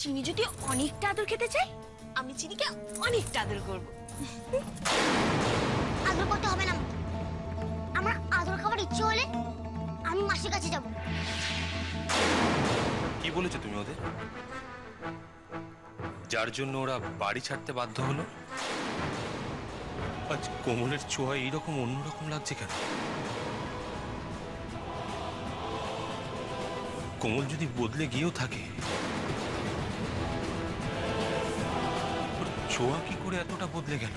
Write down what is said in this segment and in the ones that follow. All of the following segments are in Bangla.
চিনি যদি অনেকটা আদর খেতে চাই, আমি চিনিকে অনেকটা আদর করবো। আদর করতে হবে না, আমার আদর খাবার ইচ্ছে হলে আমি মাসির কাছে যাব। কি বলেছো তুমি ওদের? যার জন্য ওরা বাড়ি ছাড়তে বাধ্য হলো? আজ কোমলের ছোঁয়া এইরকম অন্যরকম লাগছে কেন? কোমল যদি বদলে গিয়েও থাকে, ছোঁয়া কি করে এতটা বদলে গেল?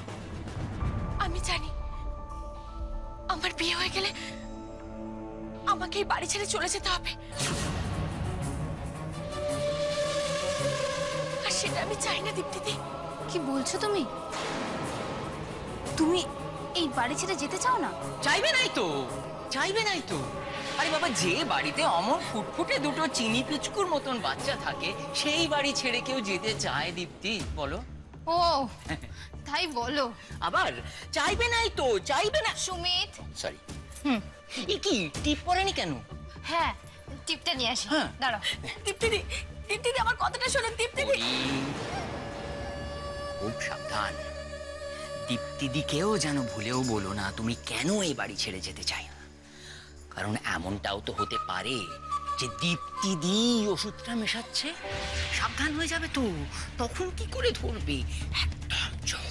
আমি জানি আমার বিয়ে হয়ে গেলে আমাকে এই বাড়ি ছেড়ে চলে যেতে হবে, আর সেটা আমি চাই না। দীপ্তিদি, কি বলছো তুমি? তুমি এই বাড়ি ছেড়ে যেতে চাও না? চাইবে নাই তো, চাইবে নাই তো। আরে বাবা, যে বাড়িতে অমর ফুটফুটে দুটো চিনি পিচকুর মতন বাচ্চা থাকে, সেই বাড়ি ছেড়ে কেউ যেতে চায় দীপ্তি, বলো? ও তাই বলো। আবার চাইবে নাই তো, চাইবে না। সুমিত, সরি। এ কি টিপ পড়েনি কেন? হ্যাঁ টিপটা নিয়ে আসি। হ্যাঁ। দাঁড়াও। দীপ্তিদি, দীপ্তিদি আমার কথাটা শোনেন। দীপ্তিদি, খুব সাবধান। দীপ্তিদিকেও যেন ভুলেও বলো না তুমি কেন এই বাড়ি ছেড়ে যেতে চাই না। কারণ এমনটাও তো হতে পারে যে দীপ্তিদি ওষুধটা মেশাচ্ছে, সাবধান হয়ে যাবে তো। তখন কি করে ধরবে? একদম চুপ,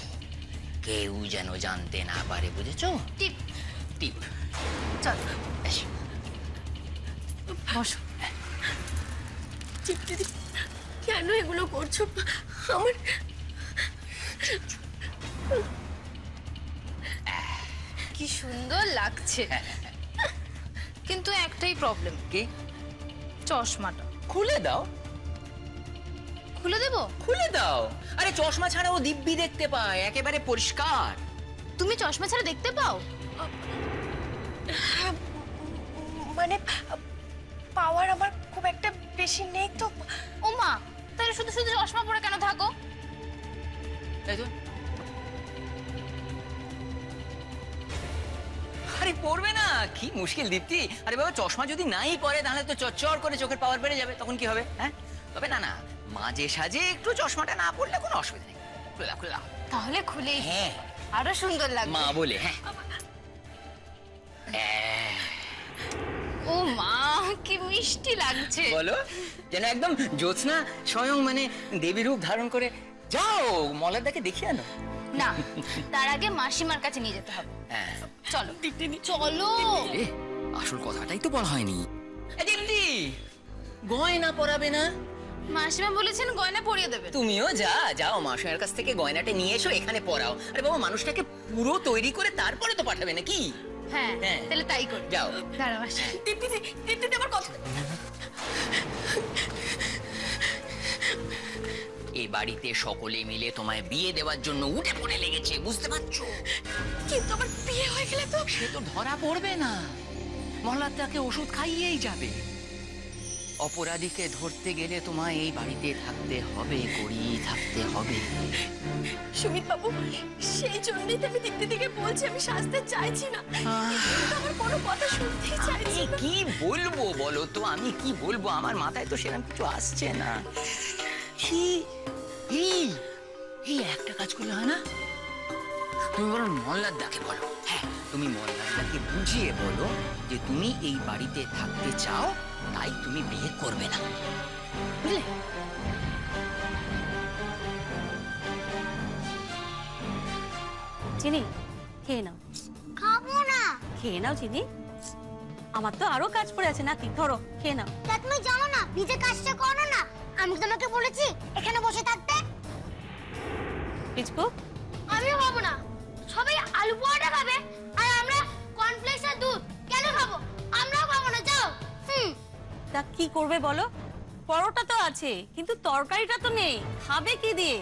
কেউ যেন জানতে না পারে, বুঝেছো? টিপ টিপ। চল এসো, বসো। দীপ্তিদি, কেন এগুলো করছো? আমার কি সুন্দর লাগছে, কিন্তু একটাই প্রবলেম। কি? চশমাটা খুলে দাও। খুলে দেবো? খুলে দাও। আরে চশমা ছাড়াও দিব্যি দেখতে পায়, একেবারে পরিষ্কার। তুমি চশমা ছাড়া দেখতে পাও? মানে পাওয়ার আমার খুব একটা বেশি নেই তো। ও মা, তাহলে শুধু শুধু চশমা পরে কেন থাকো? তাই তো। আরে পড়বে না, কি মুশকিল দীপ্তি। আরে বাবা, চশমা যদি নাই পরে তাহলে তো চচ্চর করে চোখের পাওয়ার বেড়ে যাবে, তখন কি হবে? হ্যাঁ, তবে না না, মাঝে সাঝে একটু চশমাটা না পড়লে কোনো অসুবিধা নেই। খুলে দাও, খুলে দাও। তাহলে খুলেই দিই। হ্যাঁ, আরো সুন্দর লাগবে। মা বলে। হ্যাঁ। ও মা, কি মিষ্টি লাগছে। বলো, যেন একদম জ্যোৎস্না স্বয়ং মানে দেবী রূপ ধারণ করে। যাও মলাদাকে দেখিয়ে আনো। না, তার আগে মাসিমার কাছে নিয়ে যেতে হবে। হ্যাঁ চলো চলো। আসল কথাটাই তো বলা হয়নি। দীপ্তি, গয়না পরাবে না? মাসিমা বলেছেন গয়না পরিয়ে দেবে। তুমিও যাও মাসিমার কাছ থেকে গয়নাটা নিয়ে এসো, এখানে পরাও। আরে বাবা, মানুষটাকে পুরো তৈরি করে তারপরে তো পাঠাবে নাকি? হ্যাঁ, হ্যাঁ। তাহলে তাই করি। যাও। দাঁড়াও আসি। দীপ্তিদি, দীপ্তিদি আমার কথা। এই বাড়িতে সকলে মিলে তোমায় বিয়ে দেওয়ার জন্য উঠে পড়ে লেগেছে, বুঝতে পারছো? কিন্তু আমার বিয়ে হয়ে গেলে তো। সে তো ধরা পড়বে না, মল্লাদাকে ওষুধ খাইয়েই যাবে। অপরাধীকে ধরতে গেলে তোমায় এই বাড়িতে থাকতে হবে, থাকতে হবে। সুমিত বাবু, সেই জন্যই তো আমি দীপ্তিদিকে বলছি আমি শাস্তি চাইছি না, কিন্তু আমার কোনো কথা শুনতেই চাইছি না। কি বলবো বলো তো, আমি কি বলবো? আমার মাথায় তো সেরকম কিছু আসছে না। এই একটা কাজ করলে হয় না? তুমি বলো মল্লাদাকে বলো। হ্যাঁ, তুমি মল্লাদাকে বুঝিয়ে বলো যে তুমি এই বাড়িতে থাকতে চাও, তাই তুমি বিয়ে করবে না, বুঝলে? চিনি খেয়ে নাও। খাবো না। খেয়ে নাও চিনি, আমার তো আরো কাজ পড়ে আছে। নাতি ধরো, খেয়ে নাও। তা তুমি জানো না নিজে কাজটা করো না। আমি তোমাকে বলেছি এখানে বসে থাকতে। পিচকু, আমিও খাবো না। সবাই আলু পোড়াটা খাবে আর আমরা কর্নফ্লেক্স আর দুধ কেন খাবো? আমরাও খাবো না, যাও। তা কি করবে বলো? পরোটা তো আছে, কিন্তু তরকারিটা তো নেই। খাবে কি দিয়ে?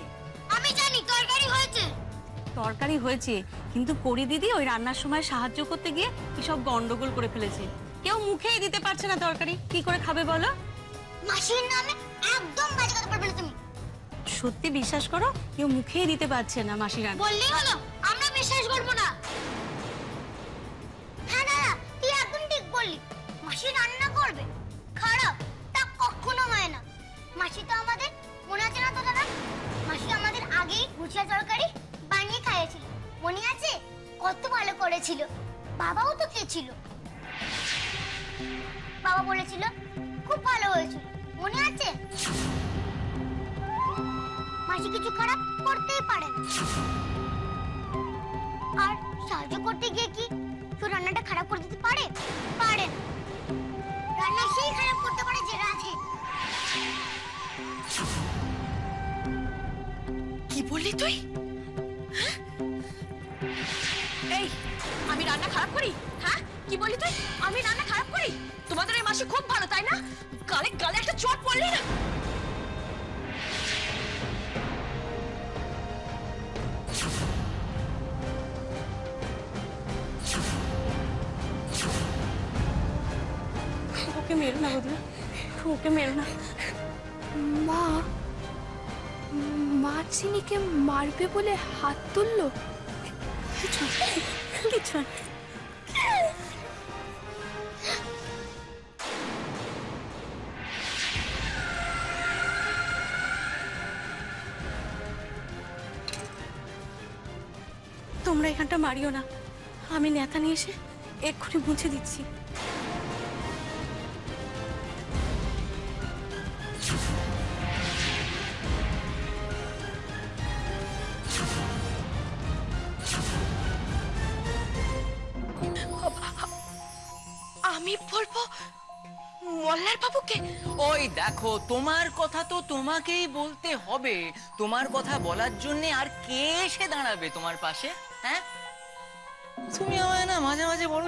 আমি জানি তরকারি হয়েছে। তরকারি হয়েছে, কিন্তু পরি দিদি ওই রান্নার সময় সাহায্য করতে গিয়ে কি সব গন্ডগোল করে ফেলেছে। কেউ মুখেই দিতে পারছে না তরকারি, কি করে খাবে বলো? মাসির নামে একদম বাজে কথা বলবে না তুমি। সত্যি বিশ্বাস করো, কেউ মুখেই দিতে পারছে না মাসি রান্না। বললেই হলো, আমরা বিশ্বাস করবো না। হ্যাঁ না, তুই একদম ঠিক বললি। মাসি রান্না করবে খারাপ, তা কখনো হয় না। মাসি তো আমাদের মনে আছে করেছিল। বাবাও তো খেয়েছিল। বাবা বলেছিল খুব ভালো হয়েছিল, মনে আছে? মাসি কিছু খারাপ করতেই পারে না। আর সাহায্য করতে গিয়ে কি কেউ রান্নাটা খারাপ করে দিতে পারে? পারে না। রান্না সেই খারাপ করতে পারে যে রাঁধে। কি বললি তুই? এই, আমি রান্না খারাপ করি? হ্যাঁ, কি বললি তুই? আমি রান্না খারাপ করি? তোমাদের এই মাসি খুব ভালো, তাই না? গালে গালে একটা চোট পড়লি না? ওকে মেরো না বদলা, ওকে মেরো না। মা মা চিনিকে মারবে বলে হাত তুললো? কিছু কিছু তোমরা এখানটা মারিও না, আমি নেতা নিয়ে এসে এক্ষুনি মুছে দিচ্ছি। আমি বলবো মল্লার বাবুকে? ওই দেখো, তোমার কথা তো তোমাকেই বলতে হবে। তোমার কথা বলার জন্য আর কে এসে দাঁড়াবে তোমার পাশে? হ্যাঁ, তুমি আমায় না মাঝে মাঝে বড়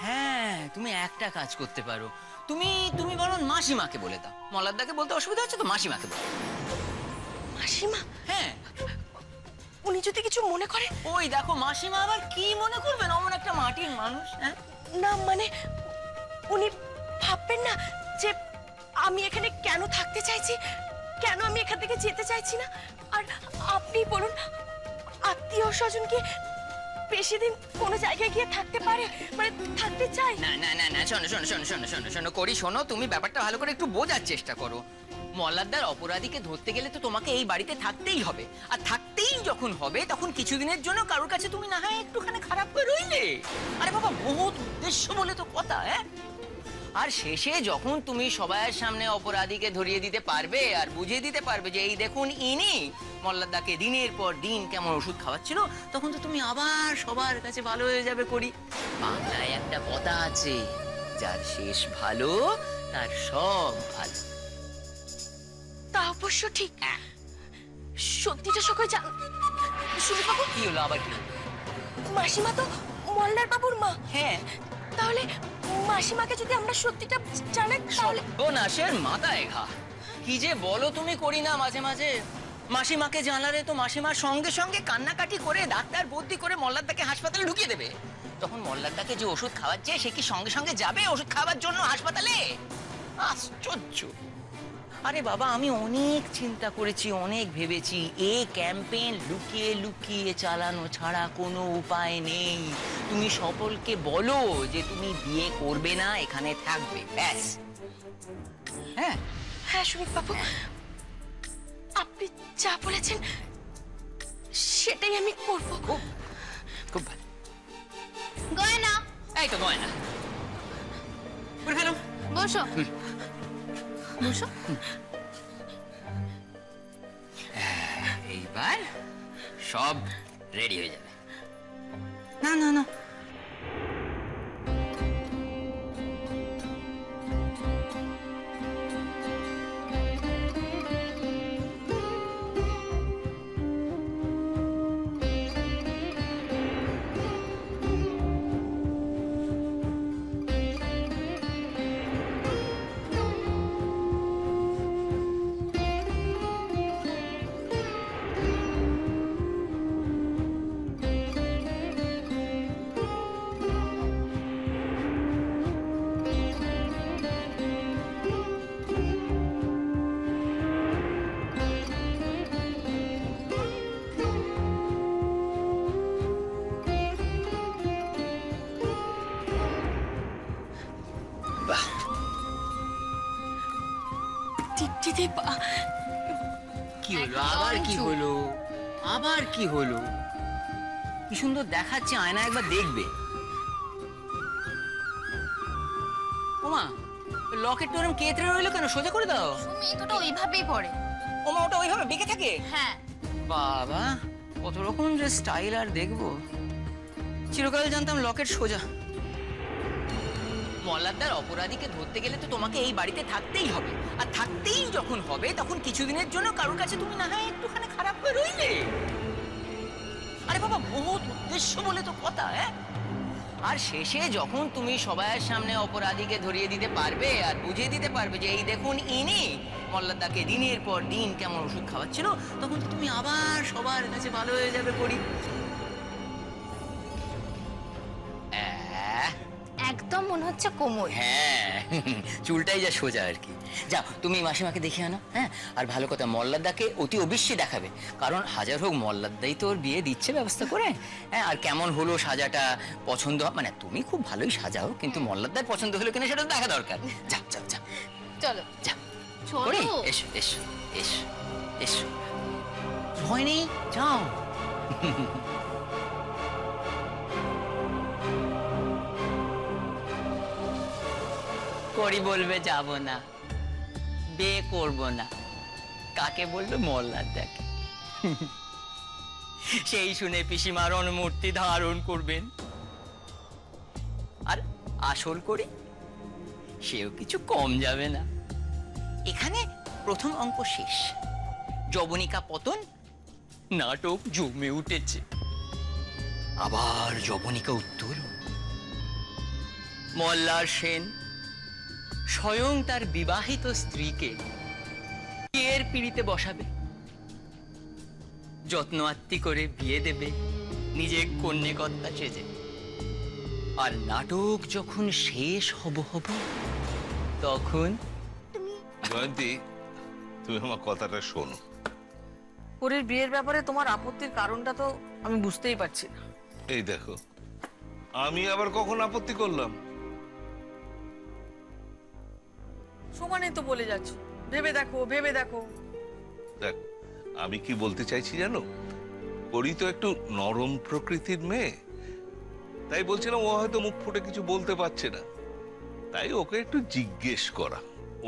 হ্যাঁ, তুমি একটা কাজ করতে পারো। তুমি তুমি বরং মাসিমাকে বলে দাও। মল্লারদাকে বলতে অসুবিধা হচ্ছে তো মাসিমাকে বলো। মাসিমা? হ্যাঁ, উনি যদি কিছু মনে করে? ওই দেখো, মাসিমা আবার কি মনে করবেন? অমন একটা মাটির মানুষ। হ্যাঁ না মানে উনি ভাববেন না যে আমি এখানে কেন থাকতে চাইছি, কেন আমি এখান থেকে যেতে চাইছি না? আর আপনি বলুন, আত্মীয় স্বজন কি বেশি দিন কোনো জায়গায় গিয়ে থাকতে পারে, মানে থাকতে চাই? না না না না, শোনো শোনো শোনো শোনো শোনো শোনো করি, শোনো, তুমি ব্যাপারটা ভালো করে একটু বোঝার চেষ্টা করো। মল্লারদার অপরাধীকে ধরতে গেলে তো তোমাকে এই বাড়িতে থাকতেই হবে। আর থাকতেই যখন হবে, তখন কিছুদিনের জন্য কারোর কাছে তুমি না হয় একটুখানি খারাপ করে রইলে। আরে বাবা, বহুত উদ্দেশ্য বলে তো কথা। হ্যাঁ, আর শেষে যখন তুমি সবার সামনে অপরাধীকে ধরিয়ে দিতে পারবে আর বুঝিয়ে দিতে পারবে যে এই দেখুন ইনি মল্লারদাকে দিনের পর দিন কেমন ওষুধ খাওয়াচ্ছিল, তখন তো তুমি আবার সবার কাছে ভালো হয়ে যাবে। করি, বাংলায় একটা কথা আছে, যার শেষ ভালো তার সব ভালো। তা অবশ্য ঠিক। সত্যিটা সকলে জান। সুমিত বাবু, কি হলো আবার? কি? মাসিমা তো মল্লার বাবুর মা। হ্যাঁ, তাহলে মাসিমাকে যদি আমরা সত্যিটা জানাই তাহলে? ও নাশের মাথায় ঘা। কি যে বলো তুমি, করি না মাঝে মাঝে। মাসিমাকে জানালে তো মাসিমার সঙ্গে সঙ্গে কান্নাকাটি করে ডাক্তার ভর্তি করে মল্লারদাকে হাসপাতালে ঢুকিয়ে দেবে। তখন মল্লারদাকে যে ওষুধ খাওয়াচ্ছে সে কি সঙ্গে সঙ্গে যাবে ওষুধ খাওয়ার জন্য হাসপাতালে? আশ্চর্য। আরে বাবা, আমি অনেক চিন্তা করেছি, অনেক ভেবেছি। এই ক্যাম্পেইন লুকিয়ে লুকিয়ে চালানো ছাড়া কোনো উপায় নেই। তুমি সকলকে বলো যে তুমি বিয়ে করবে না, এখানে থাকবে, ব্যাস। হ্যাঁ হ্যাঁ সুমিত বাবু, আপনি যা বলেছেন সেটাই আমি করব। খুব খুব ভালো। গয়না, এই তো গয়না, করে ফেলো। বসো বসো। এইবার সব রেডি হয়ে যাবে। না না না, দীপ্তিদি, কি হলো আবার? কি হলো আবার? কি হলো? কি সুন্দর দেখাচ্ছে, আয়না একবার দেখবে। ওমা, লকেটটা ওরম কেতরে রইলো কেন? সোজা করে দাও। সুমি তো ওইভাবেই পড়ে। ওমা, ওটা ওইভাবে বেঁকে থাকে? হ্যাঁ। বাবা, কত রকম যে স্টাইল আর দেখবো। চিরকাল জানতাম লকেট সোজা। মল্লারদার অপরাধীকে ধরতে গেলে তো তোমাকে এই বাড়িতে থাকতেই হবে, আর থাকতেই যখন হবে তখন কিছুদিনের জন্য কারোর কাছে তুমি না হয় একটুখানি খারাপ হয়ে রইলে। আরে বাবা, বহুত উদ্দেশ্য বলে তো কথা। হ্যাঁ, আর শেষে যখন তুমি সবার সামনে অপরাধীকে ধরিয়ে দিতে পারবে আর বুঝিয়ে দিতে পারবে যে এই দেখুন ইনি মল্লারদাকে দিনের পর দিন কেমন ওষুধ খাওয়াচ্ছিল, তখন তো তুমি আবার সবার কাছে ভালো হয়ে যাবে। করি একদম মনে হচ্ছে কোমল। হ্যাঁ, চুলটাই যা সোজা আর কি। যাও, তুমি মাসিমাকে দেখে আনো। হ্যাঁ, আর ভালো কথা, মল্লারদাকে অতি অবশ্যই দেখাবে, কারণ হাজার হোক মল্লারদাই তো ওর বিয়ে দিচ্ছে ব্যবস্থা করে। হ্যাঁ, আর কেমন হলো সাজাটা, পছন্দ মানে তুমি খুব ভালোই সাজাও, কিন্তু মল্লারদার পছন্দ হলো কিনা সেটা দেখা দরকার। যাও যাও যাও, চলো যাও। চলো। এসো এসো এসো এসো, ভয় নেই, যাও। করি বলবে যাব না, বিয়ে করব না। কাকে বললো? মল্লারদাকে। সেই শুনে পিসিমার অনুমূর্তি ধারণ করবেন। আর আসল করি সেও কিছু কম যাবে না। এখানে প্রথম অঙ্ক শেষ, যবনিকা পতন, নাটক জমে উঠেছে। আবার যবনিকা উত্তোলন। মল্লার সেন স্বয়ং তার বিবাহিত স্ত্রীকে বিয়ের পিঁড়িতে বসাবে, যত্ন আত্তি করে বিয়ে দেবে নিজে কন্যাকর্তা সেজে। আর নাটক যখন শেষ হবে তখন জয়ন্তী, তুমি আমার কথাটা শোনো। পরের বিয়ের ব্যাপারে তোমার আপত্তির কারণটা তো আমি বুঝতেই পারছি না। এই দেখো, আমি আবার কখন আপত্তি করলাম? সমানে তো বলে যাচ্ছ, ভেবে দেখো ভেবে দেখো। দেখ, আমি কি বলতে চাইছি জানো, পরি তো একটু নরম প্রকৃতির মেয়ে, তাই বলছিলাম ও হয়তো মুখ ফুটে কিছু বলতে পারছে না, তাই ওকে একটু জিজ্ঞেস করা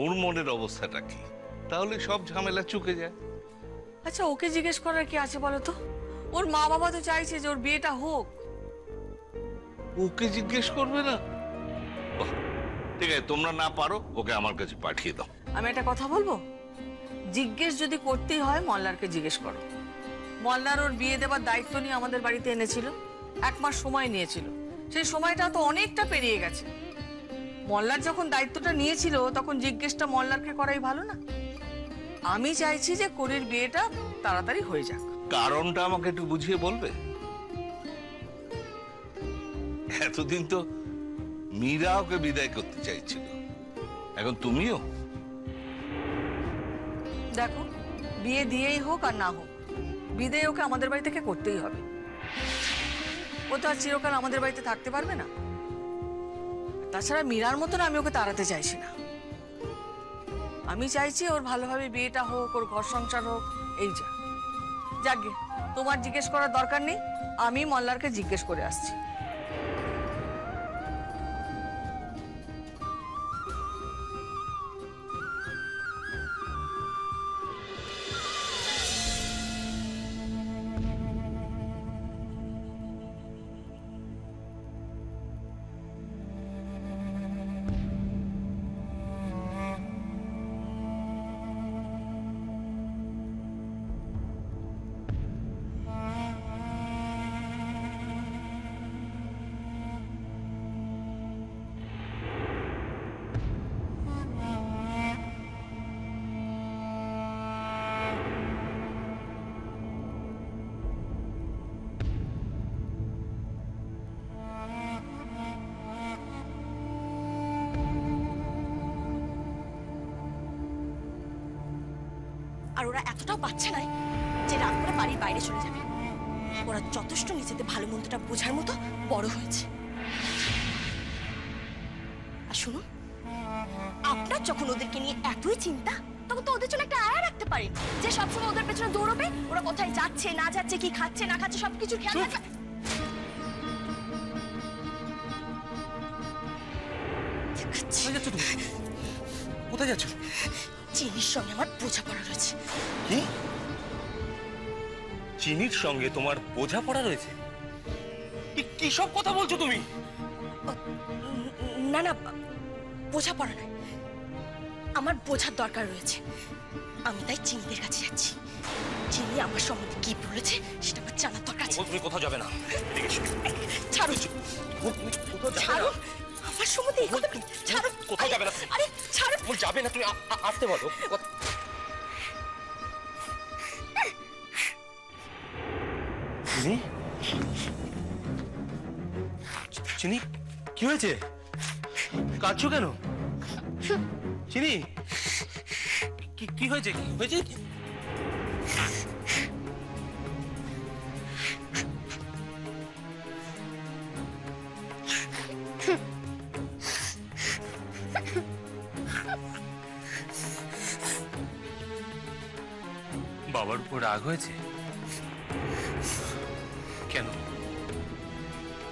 ওর মনের অবস্থাটা কি, তাহলে সব ঝামেলা চুকে যায়। আচ্ছা, ওকে জিজ্ঞেস করার কি আছে বলো তো? ওর মা বাবা তো চাইছে যে ওর বিয়েটা হোক। ওকে জিজ্ঞেস করবে না? বাহ, ঠিক আছে, তোমরা না পারো ওকে আমার কাছে পাঠিয়ে দাও। আমি একটা কথা বলবো, জিজ্ঞেস যদি করতেই হয় মল্লারকে জিজ্ঞেস করো। মল্লার ওর বিয়ে দেবার দায়িত্ব নিয়ে আমাদের বাড়িতে এনেছিল, 1 মাস সময় নিয়েছিল, সেই সময়টা তো অনেকটা পেরিয়ে গেছে। মল্লার যখন দায়িত্বটা নিয়েছিল তখন জিজ্ঞেসটা মল্লারকে করাই ভালো না? আমি চাইছি যে করির বিয়েটা তাড়াতাড়ি হয়ে যাক। কারণটা আমাকে একটু বুঝিয়ে বলবে? এতদিন তো মীরা ওকে বিদায় করতে চাইছিল, এখন তুমিও? দেখো, বিয়ে দিয়েই হোক আর না হোক, বিদায় ওকে আমাদের বাড়ি থেকে করতেই হবে। ও তো আর চিরকাল আমাদের বাড়িতে থাকতে পারবে না। তাছাড়া মীরার মতন আমি ওকে তাড়াতে চাইছি না। আমি চাইছি ওর ভালোভাবে বিয়েটা হোক, ওর ঘর সংসার হোক, এই যা। যাকগে, তোমার জিজ্ঞেস করার দরকার নেই, আমি মল্লারকে জিজ্ঞেস করে আসছি। আর ওরা এতটাও বাচ্চা নয় যে রাগ করে বাড়ির বাইরে চলে যাবে। ওরা যথেষ্ট নিজেদের ভালো মন্দটা বোঝার মতো বড় হয়েছে। আর শুনুন, আপনার যখন ওদেরকে নিয়ে এতই চিন্তা, তখন তো ওদের জন্য একটা আয়া রাখতে পারেন, যে সবসময় ওদের পেছনে দৌড়বে, ওরা কোথায় যাচ্ছে না যাচ্ছে, কি খাচ্ছে না খাচ্ছে সবকিছু খেয়াল রাখবে। দেখাচ্ছি। কোথায় যাচ্ছ তুমি? কোথায় যাচ্ছ? চিনির সঙ্গে আমার বোঝাপড়া রয়েছে। কি? চিনির সঙ্গে তোমার বোঝাপড়া রয়েছে? কি সব কথা বলছো তুমি? না না, বোঝাপড়া নয়, আমার বোঝার দরকার রয়েছে। আমি তাই চিনিদের কাছে যাচ্ছি। চিনি আমার সম্বন্ধে কি বলেছে সেটা আমার জানার দরকার আছে। তুমি কোথাও যাবে না। এদিকে এসো। ছাড়ো, তুমি কোথাও যাবে ছাড়ো, না। আমার সম্বন্ধে এই কথা ছাড়ো। কোথাও যাবে না। আরে ছাড়ো। তুমি যাবে না, তুমি আসতে বলো। চিনি? চিনি, কি হয়েছে? কাঁদছো কেন? চিনি, কি হয়েছে? কি হয়েছে? বাবার উপর রাগ হয়েছে? কেন,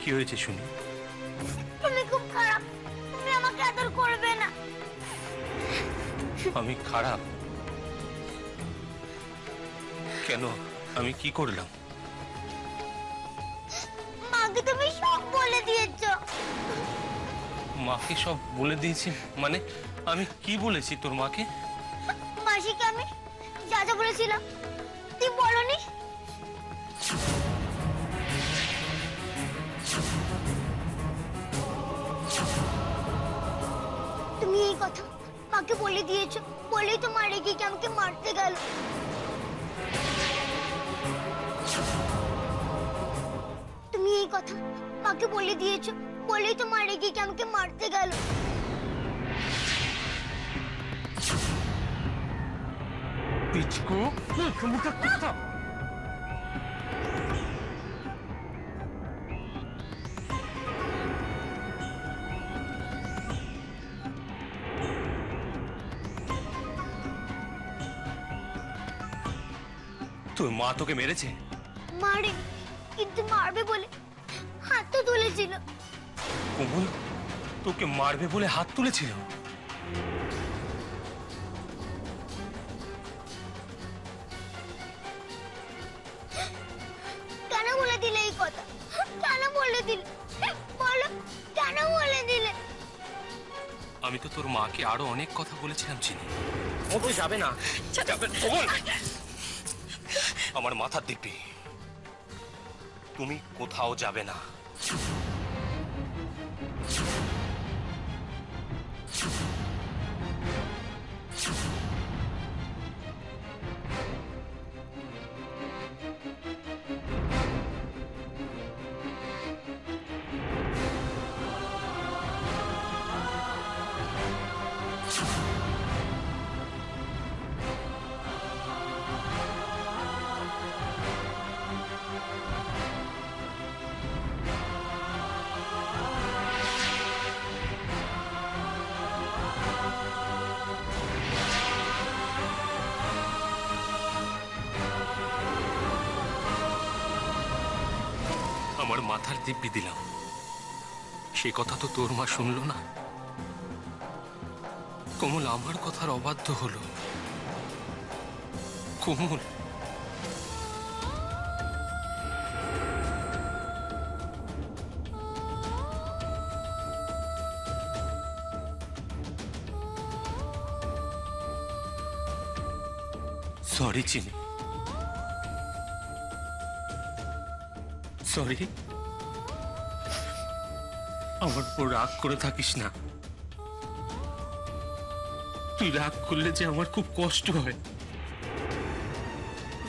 কি হয়েছে শুনি? তুমি খুব খারাপ, তুমি আমাকে আদর করবে না। আমি খারাপ? কেন, আমি কি করলাম? মাকে তুমি সব বলে দিয়েছো। মাকে সব বলে দিয়েছি? মানে আমি কি বলেছি তোর মাকে? মাসিকে আমি যা যা বলেছিলাম তুই বলনি। তুমি এই কথা মাকে বলে দিয়েছো, বলেই তো মারে গিয়ে আমাকে মারতে গেল। তুমি এই কথা মাকে বলে দিয়েছো, বলেই তো মারে গিয়ে আমাকে মারতে গেল। পিচকু, মুখে কথা। তোর মা তোকে মেরেছে? মারে, কিন্তু মারবে বলে হাত তো তুলেছিল। কোমল তোকে মারবে বলে হাত তুলেছিল? কেন বলে দিলে এই কথা? কেন বলে দিলে? বলো, কেন বলে দিলে? আমি তো তোর মাকে আরো অনেক কথা বলেছিলাম চিনি। ও তো যাবে না, যাবে না। কোমল, আমার মাথার দিব্যি, তুমি কোথাও যাবে না। আমার মাথার দিব্যি দিলাম, সে কথা তো তোর মা শুনলো না। কোমল আমার কথার অবাধ্য হলো। কোমল, সরি চিনি, সরি। আমার উপর রাগ করে থাকিস না। তুই রাগ করলে যে আমার খুব কষ্ট হয়,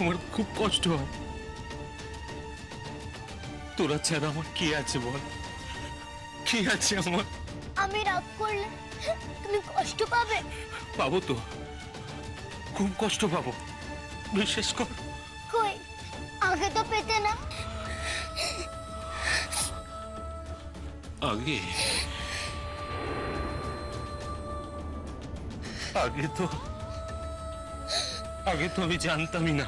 আমার খুব কষ্ট হয়। তোরা ছাড়া আমার কে আছে বল? কে আছে আমার? আমি রাগ করলে তুমি কষ্ট পাবে। পাবো তো, খুব কষ্ট পাবো, বিশ্বাস কর। কই, আগে তো পেতে না। আগে আগে তো আমি জানতামই না।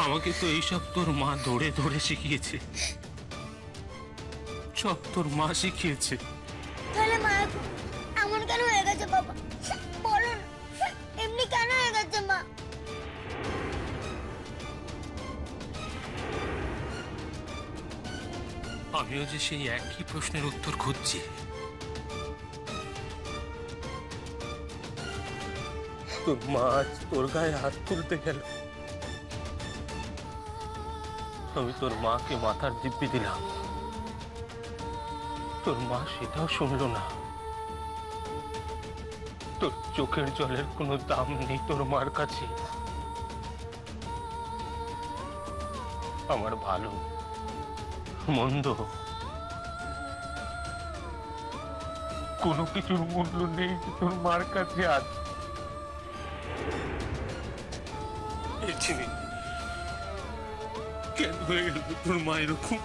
আমাকে তো এইসব তোর মা ধরে ধরে শিখিয়েছে, সব তোর মা শিখিয়েছে। তাহলে মা এখন এমন কেন হয়ে গেছে বাবা? বলো না, এমনি কেন হয়ে গেছে মা? আমিও যে সেই একই প্রশ্নের উত্তর খুঁজছি। তোর মা আজ তোর গায়ে হাত তুলতে গেল, আমি তোর মাকে মাথার দিব্যি দিলাম, তোর মা সেটাও শুনলো না। তোর চোখের জলের কোনো দাম নেই তোর মার কাছে। আমার ভালো মন্দ কোনো কিছুর মূল্য নেই তোর মার কাছে। আজ কেন হয়ে গেল তোর মা এরকম?